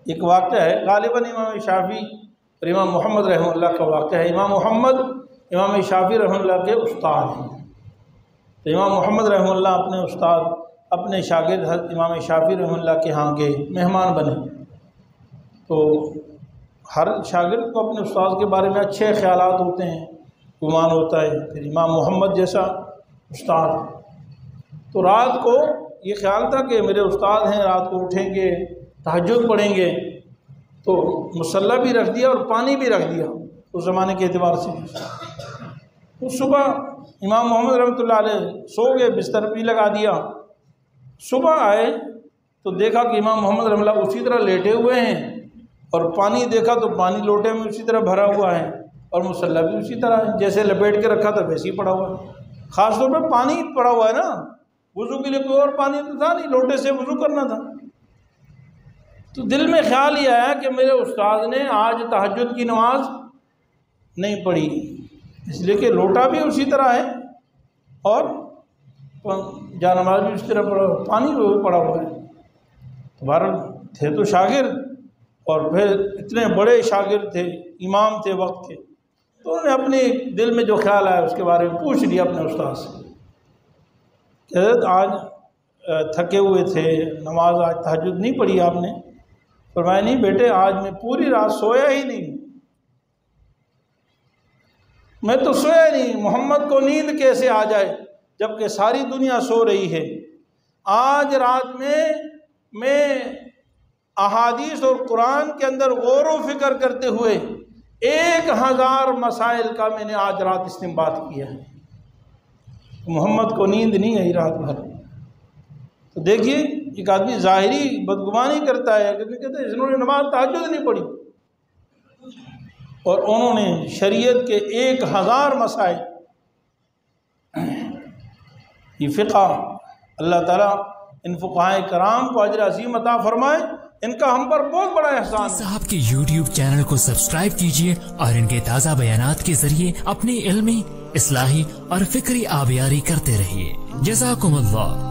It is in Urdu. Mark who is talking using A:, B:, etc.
A: ایک واقعہ ہے غالباً امام شافعی اور امام محمد رحمہ اللہ کا واقعہ ہے۔ امام محمد امام شافعی رحمہ اللہ کے استاد ہیں، تو امام محمد رحمہ اللہ اپنے استاد اپنے شاگرد حضرت امام شافعی رحمہ اللہ کے ہاں گئے، مہمان بنے۔ تو ہر شاگرد کو اپنے استاد کے بارے میں اچھے خیالات ہوتے ہیں، گمان ہوتا ہے، پھر امام محمد جیسا استاد۔ تو رات کو یہ خیال تھا کہ میرے استاد ہیں، رات کو اٹھیں گے، تہجد پڑھیں گے، تو مصلی بھی رکھ دیا اور پانی بھی رکھ دیا اس زمانے کے اعتبار سے۔ اس صبح امام محمد رحمۃ اللہ علیہ سو گئے، بستر بھی لگا دیا۔ صبح آئے تو دیکھا کہ امام محمد رحمۃ اللہ اسی طرح لیٹے ہوئے ہیں، اور پانی دیکھا تو پانی لوٹے میں اسی طرح بھرا ہوا ہے، اور مصلی بھی اسی طرح ہے، جیسے لپیٹ کے رکھا تھا ویسے ہی پڑا ہوا ہے۔ خاص طور پہ پانی پڑا ہوا ہے نا، وضو کے لیے کوئی اور پانی تو تھا نہیں، لوٹے سے وضو کرنا تھا۔ تو دل میں خیال یہ آیا کہ میرے استاد نے آج تہجد کی نماز نہیں پڑھی، اس لیے کہ لوٹا بھی اسی طرح ہے اور جا نماز بھی اسی طرح پڑا، پانی بھی پڑا ہوا ہے۔ تو بہرحال تھے تو شاگرد، اور پھر اتنے بڑے شاگرد تھے، امام تھے وقت کے، تو انہوں نے اپنے دل میں جو خیال آیا اس کے بارے میں پوچھ لیا اپنے استاد سے کہ حضرت آج تھکے ہوئے تھے، نماز آج تہجد نہیں پڑھی آپ نے؟ فرمایا نہیں بیٹے، آج میں پوری رات سویا ہی نہیں، میں تو سویا ہی نہیں، محمد کو نیند کیسے آ جائے جبکہ ساری دنیا سو رہی ہے۔ آج رات میں احادیث اور قرآن کے اندر غور و فکر کرتے ہوئے 1000 مسائل کا میں نے آج رات استنباط کیا ہے۔ محمد کو نیند نہیں آئی رات بھر۔ تو دیکھیے ایک آدمی ظاہری بدگمانی کرتا ہے کہ کہتے ہیں انہوں نے نماز تہجد نہیں پڑھی، اور انہوں نے شریعت کے 1000 مسائل، یہ فقہ، اللہ تعالیٰ ان فقہائے کرام کو اجر عظیم عطا فرمائے، ان کا ہم پر بہت بڑا احسان ہے۔
B: صاحب کے یوٹیوب چینل کو سبسکرائب کیجئے اور ان کے تازہ بیانات کے ذریعے اپنی علمی، اصلاحی اور فکری آبیاری کرتے رہیے۔ جزاکم اللہ۔